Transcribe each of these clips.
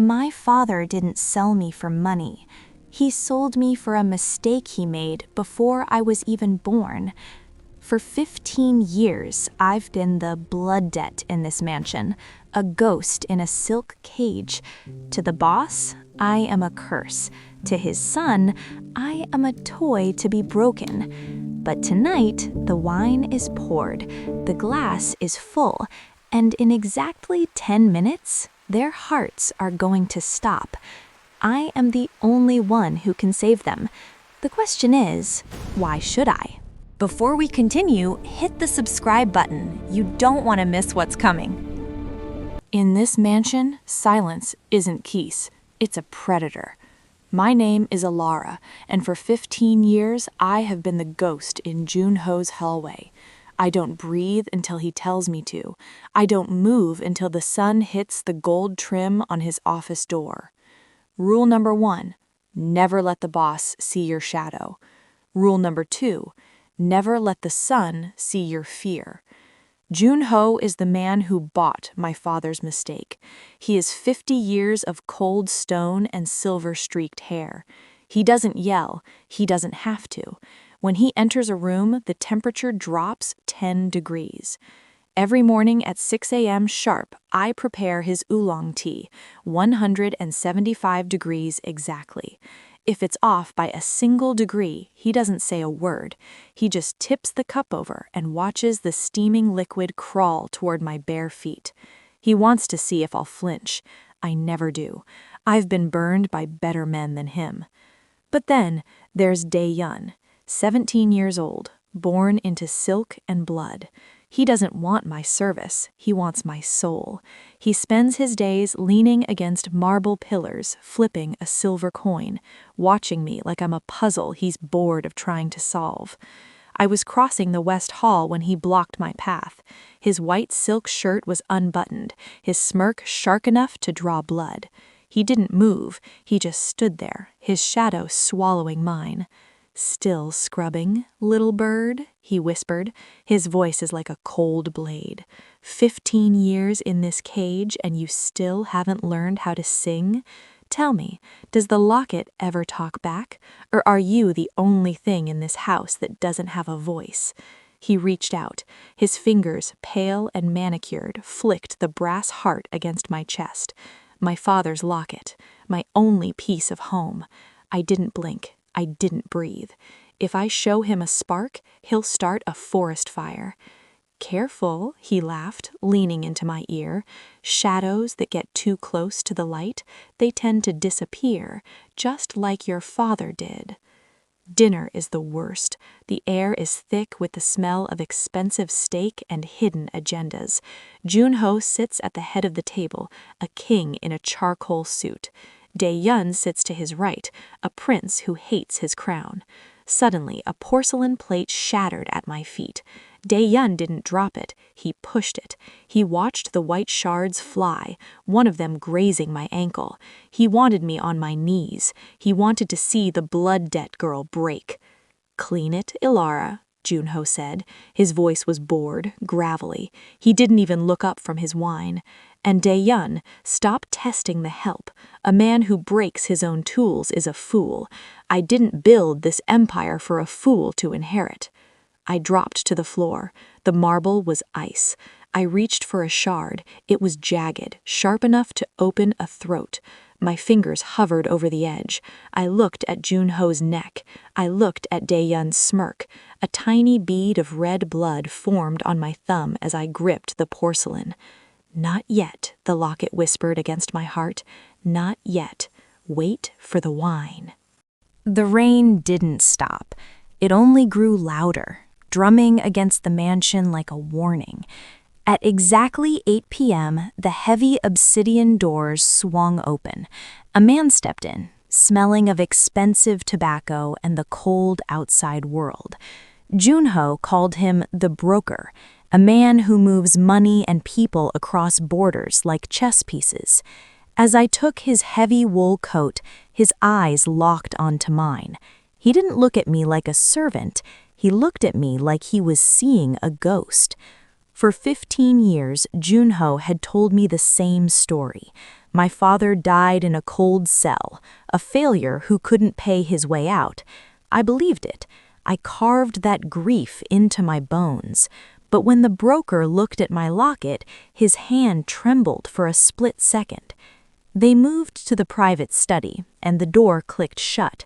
My father didn't sell me for money. He sold me for a mistake he made before I was even born. For 15 years, I've been the blood debt in this mansion, a ghost in a silk cage. To the boss, I am a curse. To his son, I am a toy to be broken. But tonight, the wine is poured, the glass is full, and in exactly 10 minutes, their hearts are going to stop. I am the only one who can save them. The question is, why should I? Before we continue, hit the subscribe button. You don't want to miss what's coming. In this mansion, silence isn't Keese, it's a predator. My name is Elara, and for 15 years, I have been the ghost in Junho's hallway. I don't breathe until he tells me to. I don't move until the sun hits the gold trim on his office door. Rule number 1, never let the boss see your shadow. Rule number 2, never let the sun see your fear. Junho is the man who bought my father's mistake. He is 50 years of cold stone and silver-streaked hair. He doesn't yell, he doesn't have to. When he enters a room, the temperature drops 10 degrees. Every morning at 6 a.m. sharp, I prepare his oolong tea, 175 degrees exactly. If it's off by a single degree, he doesn't say a word. He just tips the cup over and watches the steaming liquid crawl toward my bare feet. He wants to see if I'll flinch. I never do. I've been burned by better men than him. But then there's Dae-Hyun, 17 years old, born into silk and blood. He doesn't want my service, he wants my soul. He spends his days leaning against marble pillars, flipping a silver coin, watching me like I'm a puzzle he's bored of trying to solve. I was crossing the West Hall when he blocked my path. His white silk shirt was unbuttoned, his smirk sharp enough to draw blood. He didn't move, he just stood there, his shadow swallowing mine. "Still scrubbing, little bird?" he whispered. His voice is like a cold blade. 15 years in this cage and you still haven't learned how to sing? Tell me, does the locket ever talk back? Or are you the only thing in this house that doesn't have a voice? He reached out. His fingers, pale and manicured, flicked the brass heart against my chest. My father's locket, my only piece of home. I didn't blink. I didn't breathe. If I show him a spark, he'll start a forest fire. "Careful," he laughed, leaning into my ear. "Shadows that get too close to the light, they tend to disappear, just like your father did." Dinner is the worst. The air is thick with the smell of expensive steak and hidden agendas. Junho sits at the head of the table, a king in a charcoal suit. Dae-Hyun sits to his right, a prince who hates his crown. Suddenly, a porcelain plate shattered at my feet. Dae-Hyun didn't drop it, he pushed it. He watched the white shards fly, one of them grazing my ankle. He wanted me on my knees. He wanted to see the blood debt girl break. "Clean it, Elara," Junho said. His voice was bored, gravelly. He didn't even look up from his wine. And Dae-Hyun, stop testing the help. A man who breaks his own tools is a fool. I didn't build this empire for a fool to inherit. I dropped to the floor. The marble was ice. I reached for a shard. It was jagged, sharp enough to open a throat. My fingers hovered over the edge. I looked at Junho's neck. I looked at Dae-Hyun's smirk. A tiny bead of red blood formed on my thumb as I gripped the porcelain. "Not yet," the locket whispered against my heart. "Not yet. Wait for the wine." The rain didn't stop. It only grew louder, drumming against the mansion like a warning. At exactly 8 p.m., the heavy obsidian doors swung open. A man stepped in, smelling of expensive tobacco and the cold outside world. Junho called him the broker, a man who moves money and people across borders like chess pieces. As I took his heavy wool coat, his eyes locked onto mine. He didn't look at me like a servant. He looked at me like he was seeing a ghost. For 15 years, Junho had told me the same story. My father died in a cold cell, a failure who couldn't pay his way out. I believed it. I carved that grief into my bones. But when the broker looked at my locket, his hand trembled for a split second. They moved to the private study, and the door clicked shut.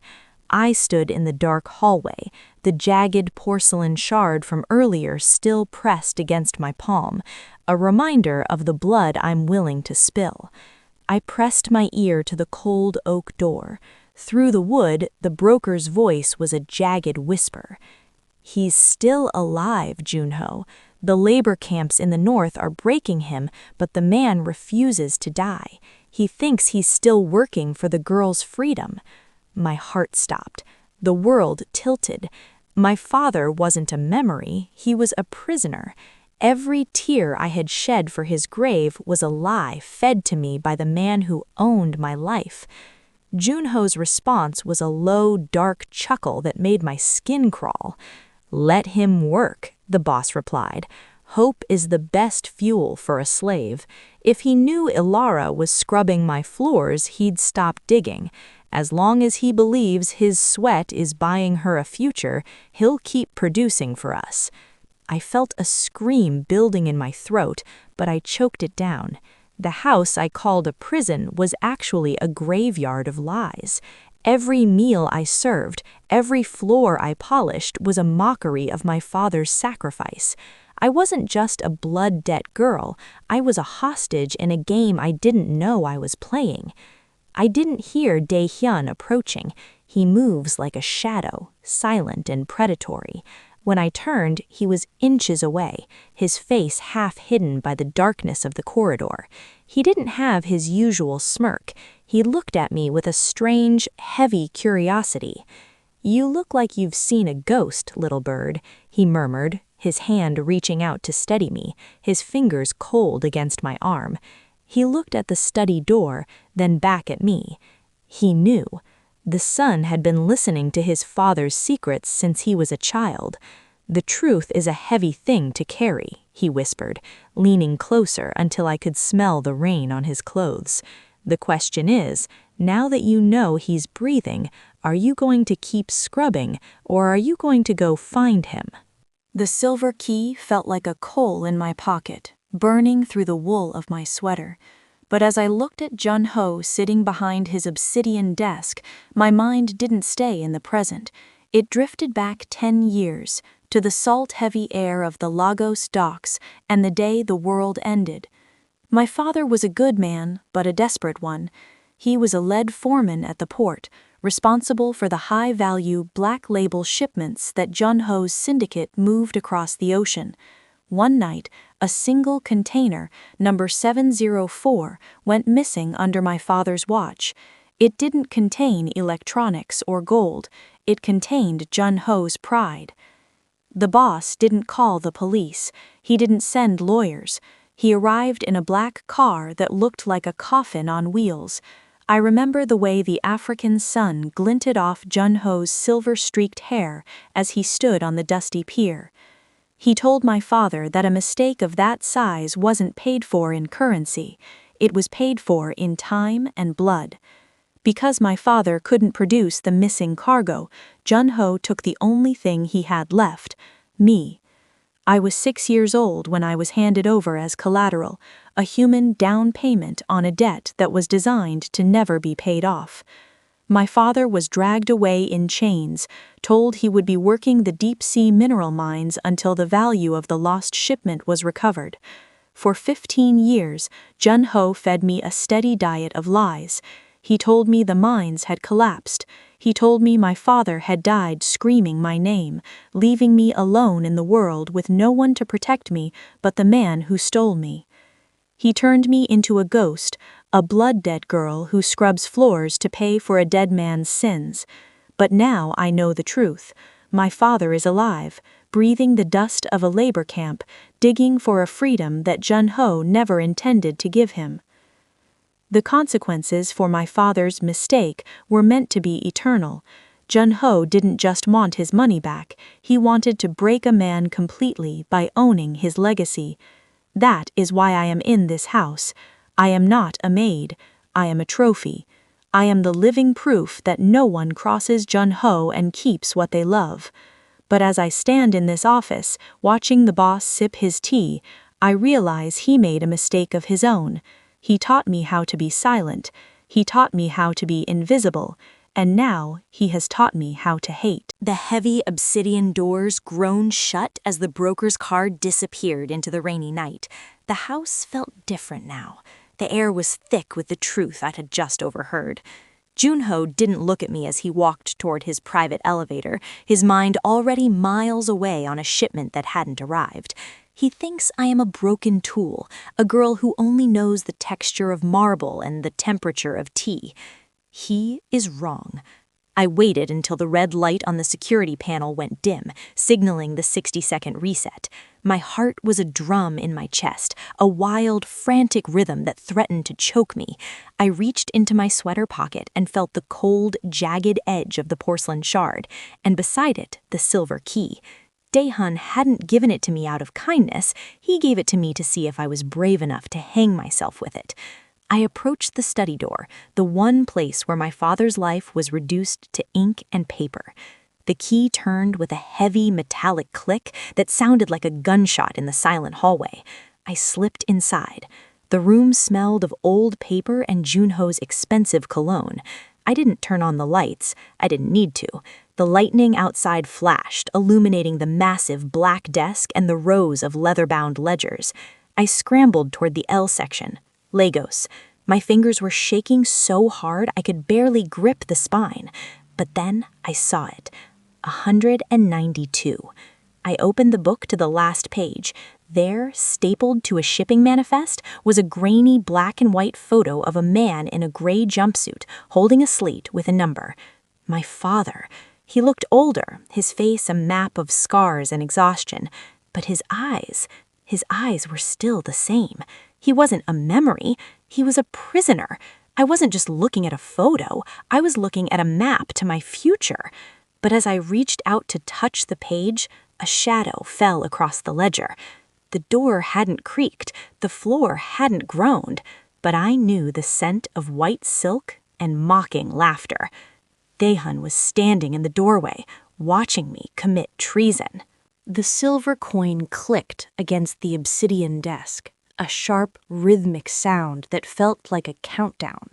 I stood in the dark hallway, the jagged porcelain shard from earlier still pressed against my palm, a reminder of the blood I'm willing to spill. I pressed my ear to the cold oak door. Through the wood, the broker's voice was a jagged whisper. "He's still alive, Junho. The labor camps in the north are breaking him, but the man refuses to die. He thinks he's still working for the girl's freedom." My heart stopped. The world tilted. My father wasn't a memory, he was a prisoner. Every tear I had shed for his grave was a lie fed to me by the man who owned my life. Junho's response was a low, dark chuckle that made my skin crawl. "Let him work," the boss replied. "Hope is the best fuel for a slave. If he knew Elara was scrubbing my floors, he'd stop digging. As long as he believes his sweat is buying her a future, he'll keep producing for us." I felt a scream building in my throat, but I choked it down. The house I called a prison was actually a graveyard of lies. Every meal I served, every floor I polished was a mockery of my father's sacrifice. I wasn't just a blood debt girl, I was a hostage in a game I didn't know I was playing. I didn't hear Dae-Hyun approaching. He moves like a shadow, silent and predatory. When I turned, he was inches away, his face half hidden by the darkness of the corridor. He didn't have his usual smirk. He looked at me with a strange, heavy curiosity. "You look like you've seen a ghost, little bird," he murmured, his hand reaching out to steady me, his fingers cold against my arm. He looked at the study door, then back at me. He knew. The son had been listening to his father's secrets since he was a child. "The truth is a heavy thing to carry," he whispered, leaning closer until I could smell the rain on his clothes. "The question is, now that you know he's breathing, are you going to keep scrubbing, or are you going to go find him?" The silver key felt like a coal in my pocket, burning through the wool of my sweater. But as I looked at Junho sitting behind his obsidian desk, my mind didn't stay in the present. It drifted back 10 years, to the salt-heavy air of the Lagos docks and the day the world ended. My father was a good man, but a desperate one. He was a lead foreman at the port, responsible for the high-value black label shipments that Junho's syndicate moved across the ocean. One night, a single container, number 704, went missing under my father's watch. It didn't contain electronics or gold. It contained Junho's pride. The boss didn't call the police. He didn't send lawyers. He arrived in a black car that looked like a coffin on wheels. I remember the way the African sun glinted off Junho's silver-streaked hair as he stood on the dusty pier. He told my father that a mistake of that size wasn't paid for in currency. It was paid for in time and blood. Because my father couldn't produce the missing cargo, Junho took the only thing he had left, me. I was 6 years old when I was handed over as collateral, a human down payment on a debt that was designed to never be paid off. My father was dragged away in chains, told he would be working the deep-sea mineral mines until the value of the lost shipment was recovered. For 15 years, Junho fed me a steady diet of lies. He told me the mines had collapsed. He told me my father had died screaming my name, leaving me alone in the world with no one to protect me but the man who stole me. He turned me into a ghost, a blood-debt girl who scrubs floors to pay for a dead man's sins. But now I know the truth. My father is alive, breathing the dust of a labor camp, digging for a freedom that Junho never intended to give him. The consequences for my father's mistake were meant to be eternal. Junho didn't just want his money back, he wanted to break a man completely by owning his legacy. That is why I am in this house. I am not a maid. I am a trophy. I am the living proof that no one crosses Jun-ho and keeps what they love. But as I stand in this office, watching the boss sip his tea, I realize he made a mistake of his own. He taught me how to be silent. He taught me how to be invisible. And now he has taught me how to hate. The heavy obsidian doors groaned shut as the broker's car disappeared into the rainy night. The house felt different now. The air was thick with the truth I had just overheard. Junho didn't look at me as he walked toward his private elevator, his mind already miles away on a shipment that hadn't arrived. He thinks I am a broken tool, a girl who only knows the texture of marble and the temperature of tea. He is wrong. I waited until the red light on the security panel went dim, signaling the 60-second reset. My heart was a drum in my chest, a wild, frantic rhythm that threatened to choke me. I reached into my sweater pocket and felt the cold, jagged edge of the porcelain shard, and beside it, the silver key. Dae-Hyun hadn't given it to me out of kindness. He gave it to me to see if I was brave enough to hang myself with it. I approached the study door, the one place where my father's life was reduced to ink and paper. The key turned with a heavy metallic click that sounded like a gunshot in the silent hallway. I slipped inside. The room smelled of old paper and Junho's expensive cologne. I didn't turn on the lights. I didn't need to. The lightning outside flashed, illuminating the massive black desk and the rows of leather-bound ledgers. I scrambled toward the L section. Legos. My fingers were shaking so hard I could barely grip the spine. But then I saw it. 192. I opened the book to the last page. There, stapled to a shipping manifest, was a grainy black and white photo of a man in a gray jumpsuit holding a slate with a number. My father. He looked older, his face a map of scars and exhaustion. But his eyes were still the same. He wasn't a memory, he was a prisoner. I wasn't just looking at a photo, I was looking at a map to my future. But as I reached out to touch the page, a shadow fell across the ledger. The door hadn't creaked, the floor hadn't groaned, but I knew the scent of white silk and mocking laughter. Dae-Hyun was standing in the doorway, watching me commit treason. The silver coin clicked against the obsidian desk, a sharp, rhythmic sound that felt like a countdown.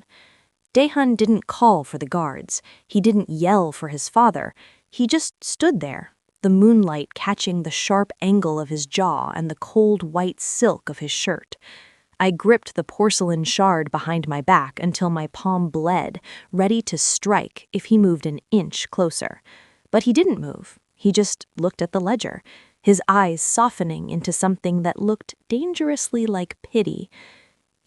Dae-Hyun didn't call for the guards. He didn't yell for his father. He just stood there, the moonlight catching the sharp angle of his jaw and the cold white silk of his shirt. I gripped the porcelain shard behind my back until my palm bled, ready to strike if he moved an inch closer. But he didn't move. He just looked at the ledger, his eyes softening into something that looked dangerously like pity.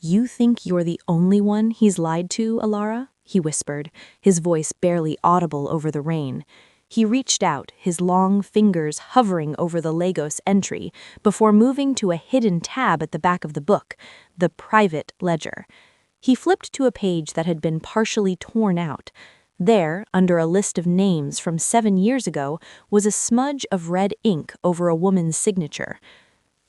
"You think you're the only one he's lied to, Elara?" he whispered, his voice barely audible over the rain. He reached out, his long fingers hovering over the Lagos entry, before moving to a hidden tab at the back of the book, the private ledger. He flipped to a page that had been partially torn out. There, under a list of names from 7 years ago, was a smudge of red ink over a woman's signature.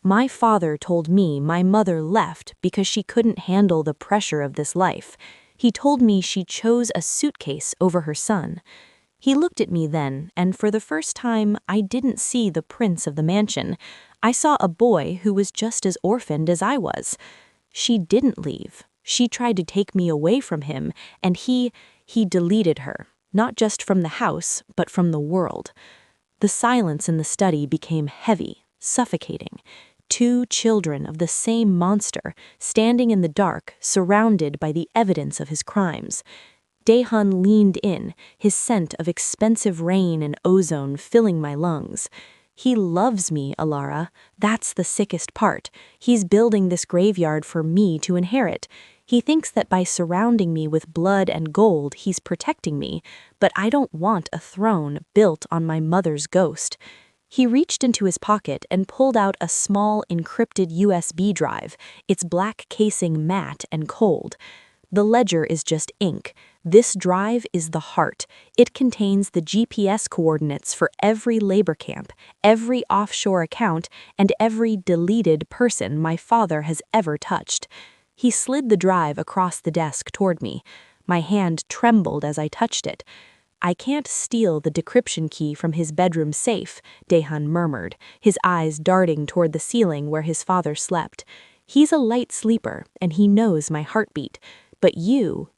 My father told me my mother left because she couldn't handle the pressure of this life. He told me she chose a suitcase over her son. He looked at me then, and for the first time, I didn't see the prince of the mansion. I saw a boy who was just as orphaned as I was. She didn't leave. She tried to take me away from him, and he deleted her, not just from the house, but from the world. The silence in the study became heavy, suffocating. 2 children of the same monster, standing in the dark, surrounded by the evidence of his crimes. Dae-Hyun leaned in, his scent of expensive rain and ozone filling my lungs. He loves me, Elara. That's the sickest part. He's building this graveyard for me to inherit. He thinks that by surrounding me with blood and gold, he's protecting me, but I don't want a throne built on my mother's ghost. He reached into his pocket and pulled out a small encrypted USB drive, its black casing matte and cold. The ledger is just ink. This drive is the heart. It contains the GPS coordinates for every labor camp, every offshore account, and every deleted person my father has ever touched. He slid the drive across the desk toward me. My hand trembled as I touched it. "I can't steal the decryption key from his bedroom safe," Dae-Hyun murmured, his eyes darting toward the ceiling where his father slept. "He's a light sleeper, and he knows my heartbeat. But you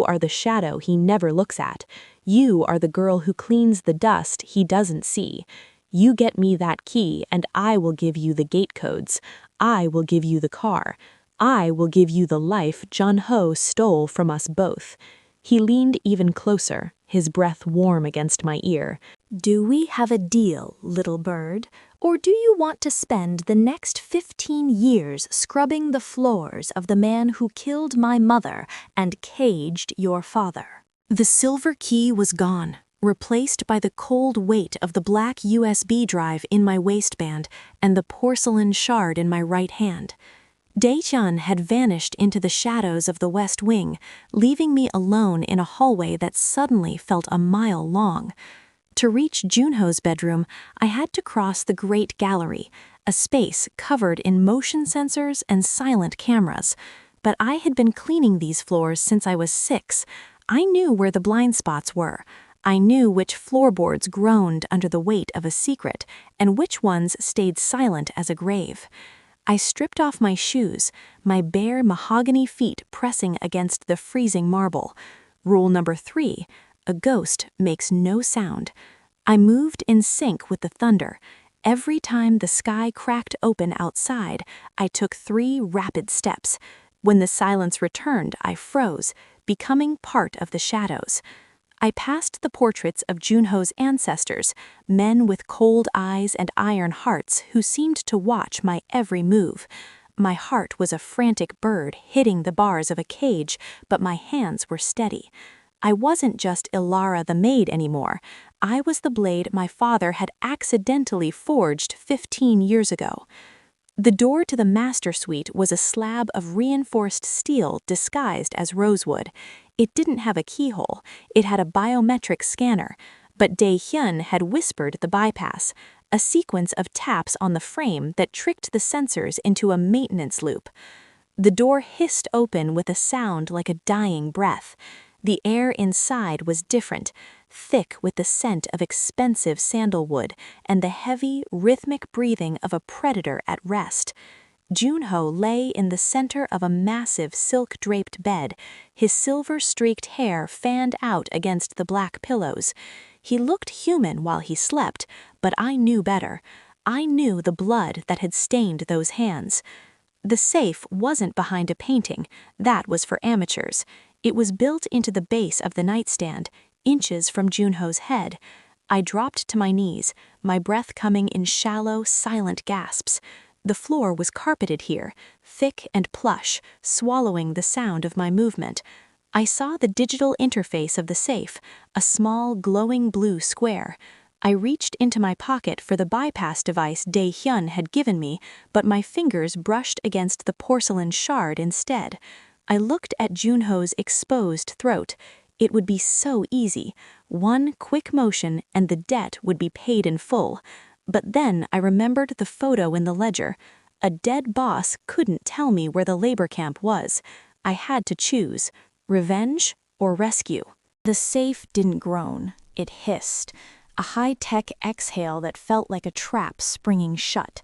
are the shadow he never looks at. You are the girl who cleans the dust he doesn't see. You get me that key, and I will give you the gate codes. I will give you the car. I will give you the life Jun-ho stole from us both." He leaned even closer, his breath warm against my ear. "Do we have a deal, little bird? Or do you want to spend the next 15 years scrubbing the floors of the man who killed my mother and caged your father?" The silver key was gone, replaced by the cold weight of the black USB drive in my waistband and the porcelain shard in my right hand. Dae-Hyun had vanished into the shadows of the West Wing, leaving me alone in a hallway that suddenly felt a mile long. To reach Junho's bedroom, I had to cross the Great Gallery, a space covered in motion sensors and silent cameras. But I had been cleaning these floors since I was 6. I knew where the blind spots were. I knew which floorboards groaned under the weight of a secret, and which ones stayed silent as a grave. I stripped off my shoes, my bare mahogany feet pressing against the freezing marble. Rule number 3, a ghost makes no sound. I moved in sync with the thunder. Every time the sky cracked open outside, I took 3 rapid steps. When the silence returned, I froze, becoming part of the shadows. I passed the portraits of Junho's ancestors, men with cold eyes and iron hearts who seemed to watch my every move. My heart was a frantic bird hitting the bars of a cage, but my hands were steady. I wasn't just Elara the maid anymore. I was the blade my father had accidentally forged 15 years ago. The door to the master suite was a slab of reinforced steel disguised as rosewood. It didn't have a keyhole, it had a biometric scanner, but Dae-Hyun had whispered the bypass, a sequence of taps on the frame that tricked the sensors into a maintenance loop. The door hissed open with a sound like a dying breath. The air inside was different, thick with the scent of expensive sandalwood and the heavy, rhythmic breathing of a predator at rest. Junho lay in the center of a massive silk-draped bed, his silver-streaked hair fanned out against the black pillows. He looked human while he slept, but I knew better. I knew the blood that had stained those hands. The safe wasn't behind a painting. That was for amateurs. It was built into the base of the nightstand, inches from Junho's head. I dropped to my knees, my breath coming in shallow, silent gasps. The floor was carpeted here, thick and plush, swallowing the sound of my movement. I saw the digital interface of the safe, a small, glowing blue square. I reached into my pocket for the bypass device Dae-Hyun had given me, but my fingers brushed against the porcelain shard instead. I looked at Junho's exposed throat. It would be so easy. One quick motion and the debt would be paid in full. But then I remembered the photo in the ledger. A dead boss couldn't tell me where the labor camp was. I had to choose, revenge or rescue. The safe didn't groan. It hissed, a high-tech exhale that felt like a trap springing shut.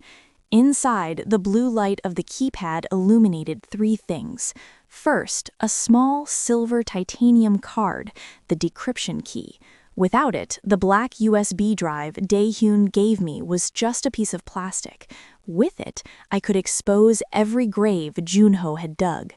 Inside, the blue light of the keypad illuminated 3 things. First, a small silver titanium card, the decryption key. Without it, the black USB drive Dae-Hyun gave me was just a piece of plastic. With it, I could expose every grave Junho had dug.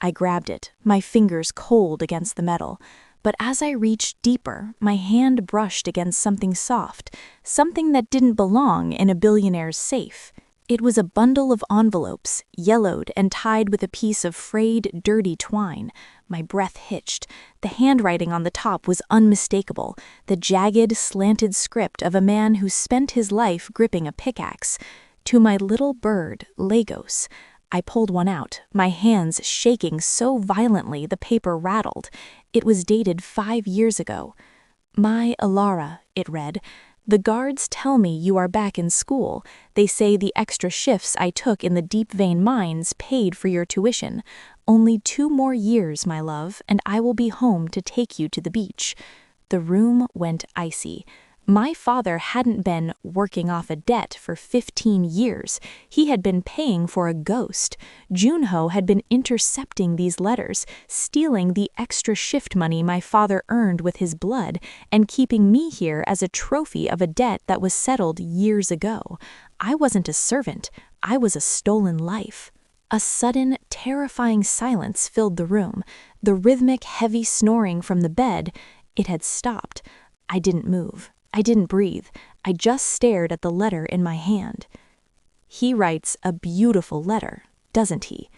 I grabbed it, my fingers cold against the metal. But as I reached deeper, my hand brushed against something soft, something that didn't belong in a billionaire's safe. It was a bundle of envelopes, yellowed and tied with a piece of frayed, dirty twine. My breath hitched. The handwriting on the top was unmistakable, the jagged, slanted script of a man who spent his life gripping a pickaxe. To my little bird, Lagos. I pulled one out, my hands shaking so violently the paper rattled. It was dated 5 years ago. "My Elara," it read. "The guards tell me you are back in school. They say the extra shifts I took in the deep vein mines paid for your tuition. Only 2 more years, my love, and I will be home to take you to the beach." The room went icy. My father hadn't been working off a debt for 15 years. He had been paying for a ghost. Junho had been intercepting these letters, stealing the extra shift money my father earned with his blood, and keeping me here as a trophy of a debt that was settled years ago. I wasn't a servant. I was a stolen life. A sudden, terrifying silence filled the room. The rhythmic, heavy snoring from the bed, it had stopped. I didn't move. I didn't breathe. I just stared at the letter in my hand. "He writes a beautiful letter, doesn't he?"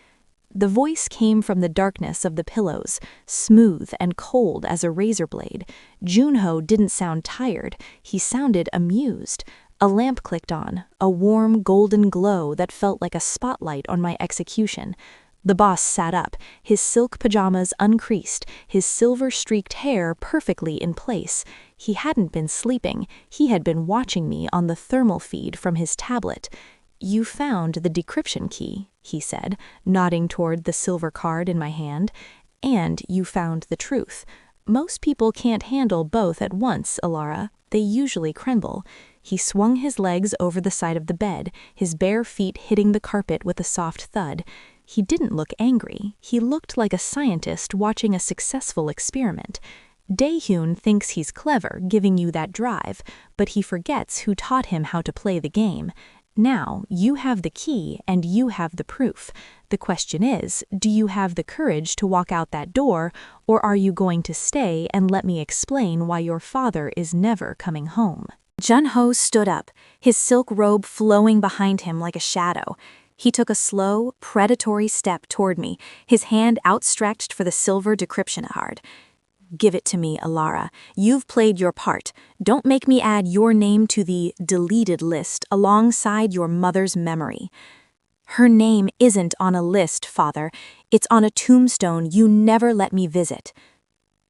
The voice came from the darkness of the pillows, smooth and cold as a razor blade. Junho didn't sound tired. He sounded amused. A lamp clicked on, a warm golden glow that felt like a spotlight on my execution. The boss sat up, his silk pajamas uncreased, his silver-streaked hair perfectly in place. He hadn't been sleeping. He had been watching me on the thermal feed from his tablet. "You found the decryption key," he said, nodding toward the silver card in my hand. "And you found the truth. Most people can't handle both at once, Elara. They usually crumble." He swung his legs over the side of the bed, his bare feet hitting the carpet with a soft thud. He didn't look angry. He looked like a scientist watching a successful experiment. Dae-Hyun thinks he's clever, giving you that drive, but he forgets who taught him how to play the game. Now, you have the key and you have the proof. The question is, do you have the courage to walk out that door, or are you going to stay and let me explain why your father is never coming home? Junho stood up, his silk robe flowing behind him like a shadow. He took a slow, predatory step toward me, his hand outstretched for the silver decryption card. "Give it to me, Elara. You've played your part. Don't make me add your name to the deleted list alongside your mother's memory." "Her name isn't on a list, Father. It's on a tombstone you never let me visit."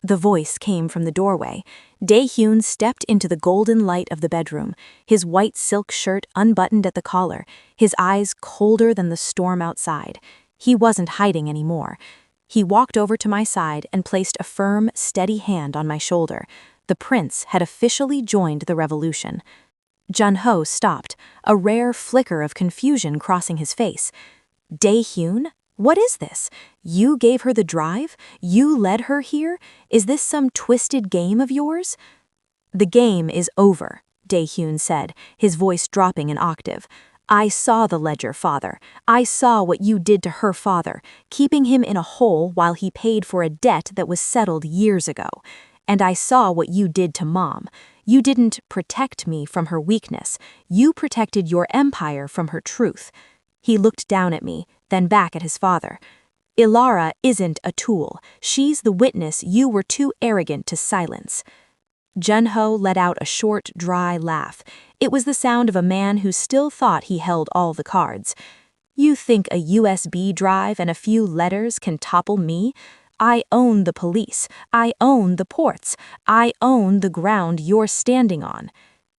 The voice came from the doorway. Dae-Hyun stepped into the golden light of the bedroom, his white silk shirt unbuttoned at the collar, his eyes colder than the storm outside. He wasn't hiding anymore. He walked over to my side and placed a firm, steady hand on my shoulder. The prince had officially joined the revolution. Junho stopped, a rare flicker of confusion crossing his face. "Dae-Hyun? What is this? You gave her the drive? You led her here? Is this some twisted game of yours?" "The game is over," Dae-Hyun said, his voice dropping an octave. "I saw the ledger, Father. I saw what you did to her father, keeping him in a hole while he paid for a debt that was settled years ago. And I saw what you did to Mom. You didn't protect me from her weakness. You protected your empire from her truth." He looked down at me, then back at his father. "Elara isn't a tool. She's the witness you were too arrogant to silence." Junho let out a short, dry laugh. It was the sound of a man who still thought he held all the cards. "You think a USB drive and a few letters can topple me? I own the police. I own the ports. I own the ground you're standing on."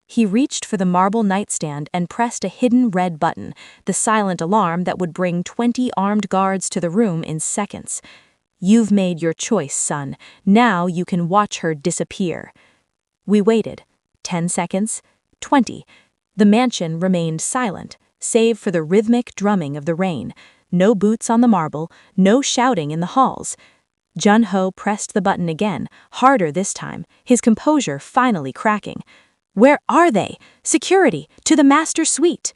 He reached for the marble nightstand and pressed a hidden red button, the silent alarm that would bring 20 armed guards to the room in seconds. "You've made your choice, son. Now you can watch her disappear." We waited. 10 seconds. 20. The mansion remained silent, save for the rhythmic drumming of the rain. No boots on the marble, no shouting in the halls. Junho pressed the button again, harder this time, his composure finally cracking. "Where are they? Security, to the master suite!"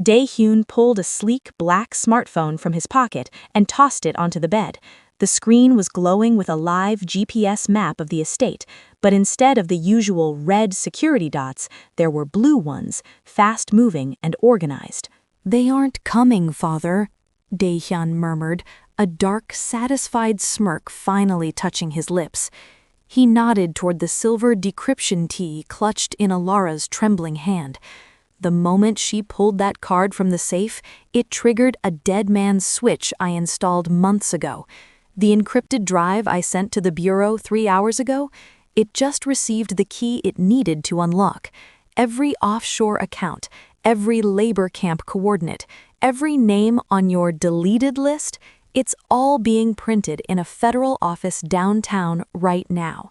Dae-Hyun pulled a sleek black smartphone from his pocket and tossed it onto the bed. The screen was glowing with a live GPS map of the estate, but instead of the usual red security dots, there were blue ones, fast-moving and organized. "They aren't coming, Father," Dae-Hyun murmured, a dark, satisfied smirk finally touching his lips. He nodded toward the silver decryption key clutched in Elara's trembling hand. The moment she pulled that card from the safe, it triggered a dead man's switch I installed months ago. The encrypted drive I sent to the bureau 3 hours ago, it just received the key it needed to unlock. Every offshore account, every labor camp coordinate, every name on your deleted list, It's all being printed in a federal office downtown right now.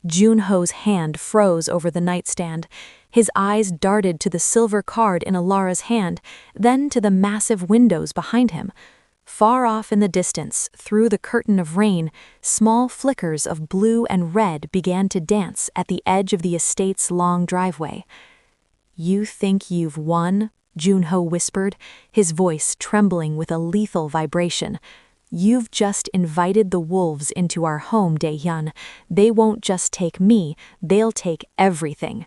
Junho's hand froze over the nightstand. His eyes darted to the silver card in Elara's hand, then to the massive windows behind him. Far off in the distance, through the curtain of rain, small flickers of blue and red began to dance at the edge of the estate's long driveway. "You think you've won?" Junho whispered, his voice trembling with a lethal vibration. "You've just invited the wolves into our home, Dae-Hyun. They won't just take me, they'll take everything."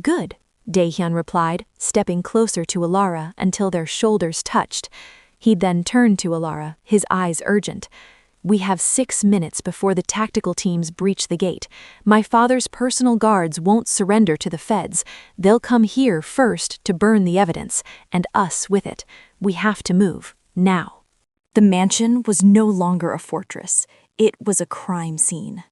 "Good," Dae-Hyun replied, stepping closer to Elara until their shoulders touched. He then turned to Elara, his eyes urgent. "We have 6 minutes before the tactical teams breach the gate. My father's personal guards won't surrender to the feds. They'll come here first to burn the evidence, and us with it. We have to move, now." The mansion was no longer a fortress. It was a crime scene.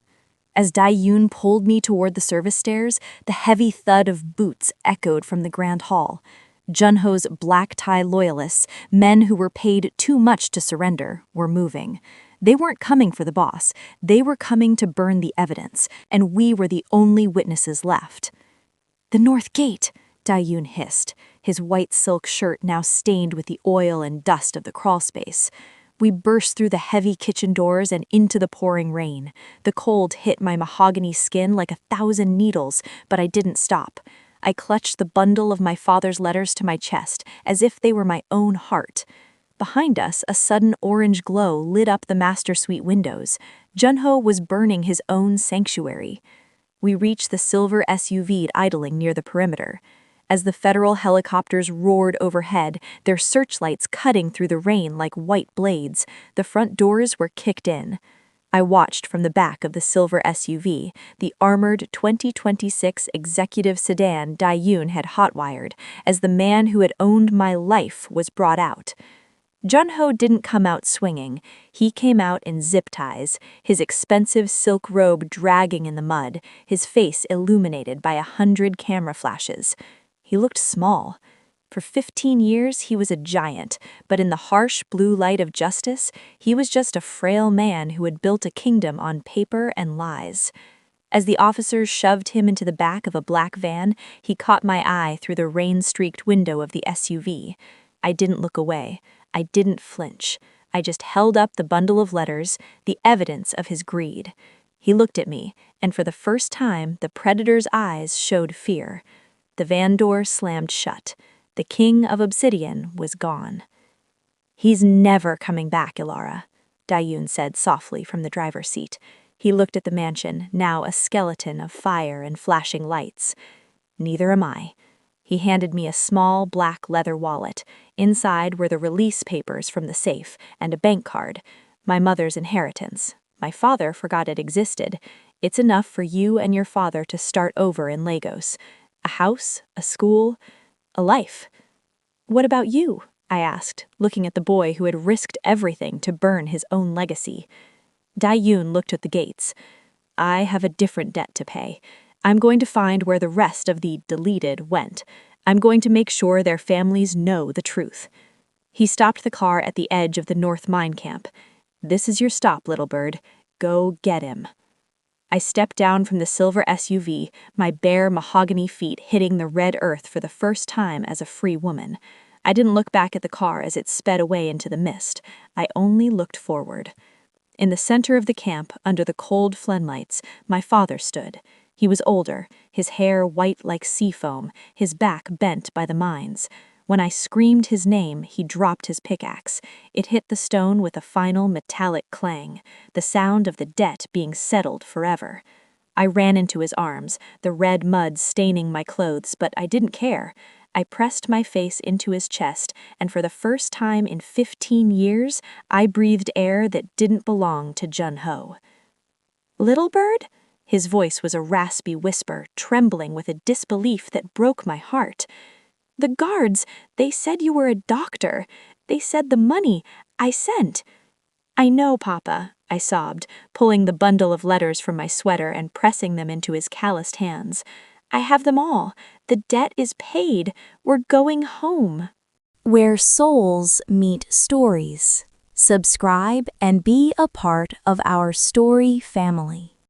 As Dae-Hyun pulled me toward the service stairs, the heavy thud of boots echoed from the grand hall. Junho's black-tie loyalists, men who were paid too much to surrender, were moving. They weren't coming for the boss. They were coming to burn the evidence, and we were the only witnesses left. "The North Gate," Dae-Hyun hissed, his white silk shirt now stained with the oil and dust of the crawlspace. We burst through the heavy kitchen doors and into the pouring rain. The cold hit my mahogany skin like 1,000 needles, but I didn't stop. I clutched the bundle of my father's letters to my chest, as if they were my own heart. Behind us, a sudden orange glow lit up the master suite windows. Junho was burning his own sanctuary. We reached the silver SUV idling near the perimeter. As the federal helicopters roared overhead, their searchlights cutting through the rain like white blades, the front doors were kicked in. I watched from the back of the silver SUV, the armored 2026 executive sedan Dae-Hyun had hotwired, as the man who had owned my life was brought out. Junho didn't come out swinging. He came out in zip ties, his expensive silk robe dragging in the mud, his face illuminated by 100 camera flashes. He looked small. For 15 years, he was a giant, but in the harsh blue light of justice, he was just a frail man who had built a kingdom on paper and lies. As the officers shoved him into the back of a black van, he caught my eye through the rain-streaked window of the SUV. I didn't look away. I didn't flinch. I just held up the bundle of letters, the evidence of his greed. He looked at me, and for the first time, the predator's eyes showed fear. The van door slammed shut. The king of obsidian was gone. "He's never coming back, Elara," Dae-Hyun said softly from the driver's seat. He looked at the mansion, now a skeleton of fire and flashing lights. "Neither am I." He handed me a small black leather wallet. Inside were the release papers from the safe and a bank card. My mother's inheritance. My father forgot it existed. It's enough for you and your father to start over in Lagos. A house, a school, a life. "What about you?" I asked, looking at the boy who had risked everything to burn his own legacy. Dae-Hyun looked at the gates. "I have a different debt to pay. I'm going to find where the rest of the deleted went. I'm going to make sure their families know the truth." He stopped the car at the edge of the North Mine Camp. "This is your stop, little bird. Go get him." I stepped down from the silver SUV, my bare mahogany feet hitting the red earth for the first time as a free woman. I didn't look back at the car as it sped away into the mist. I only looked forward. In the center of the camp, under the cold floodlights, my father stood. He was older, his hair white like sea foam, his back bent by the mines. When I screamed his name, he dropped his pickaxe. It hit the stone with a final metallic clang, the sound of the debt being settled forever. I ran into his arms, the red mud staining my clothes, but I didn't care. I pressed my face into his chest, and for the first time in 15 years, I breathed air that didn't belong to Junho. "Little bird?" His voice was a raspy whisper, trembling with a disbelief that broke my heart. "The guards, they said you were a doctor. They said the money I sent." "I know, Papa," I sobbed, pulling the bundle of letters from my sweater and pressing them into his calloused hands. "I have them all. The debt is paid. We're going home." Where souls meet stories. subscribe, and be a part of our story family.